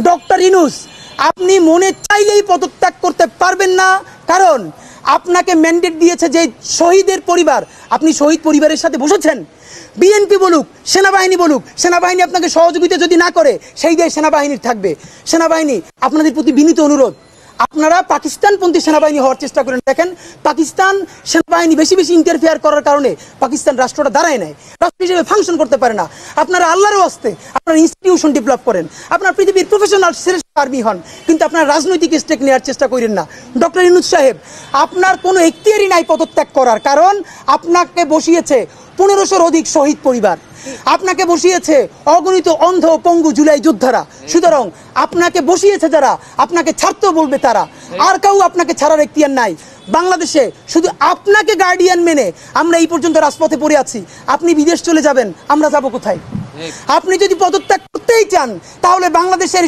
Doctor Yunus আপনি মনে চাইলেই পদত্যাগ করতে পারবেন না, কারণ আপনাকে ম্যান্ডেট দিয়েছে যে শহীদের পরিবার, আপনি শহীদ পরিবারের সাথে বসেছেন। বিএনপি বলুক, সেনাবাহিনী বলুক, সেনাবাহিনী আপনাকে সহযোগিতা যদি না করে সেই দেশ সেনাবাহিনীর থাকবে। সেনাবাহিনী, আপনাদের প্রতি বিনীত অনুরোধ, আপনারা পাকিস্তানপন্থী সেনাবাহিনী হওয়ার চেষ্টা করেন। দেখেন, পাকিস্তান সেনাবাহিনী বেশি বেশি ইন্টারফেয়ার করার কারণে পাকিস্তান রাষ্ট্রটা দাঁড়ায় নেয়, রাষ্ট্র হিসেবে ফাংশন করতে পারে না। আপনারা আল্লাহর ওয়াস্তে আপনারা ইনস্টিটিউশন ডেভেলপ করেন, আপনার পৃথিবীর প্রফেশনাল শ্রেষ্ঠ আর্মি হন, কিন্তু আপনার রাজনৈতিক স্টেক নেওয়ার চেষ্টা করেন না। ডক্টর ইউনূস সাহেব, আপনার কোনো এখতিয়ারই নাই পদত্যাগ করার, কারণ আপনাকে বসিয়েছে 1500-র অধিক শহীদ পরিবার, আপনাকে বসিয়েছে অগণিত অন্ধ পঙ্গু জুলাই যোদ্ধারা। সুতরাং আপনাকে বসিয়েছে যারা, আপনাকে ছাড়তেও বলবে তারা, আর কেউ আপনাকে ছাড়ার এখতিয়ার নাই। বাংলাদেশে শুধু আপনাকে গার্ডিয়ান মেনে আমরা এই পর্যন্ত রাজপথে পড়ে আছি। আপনি বিদেশ চলে যাবেন, আমরা যাব কোথায়? আপনি যদি পদত্যাগ করতেই চান তাহলে বাংলাদেশের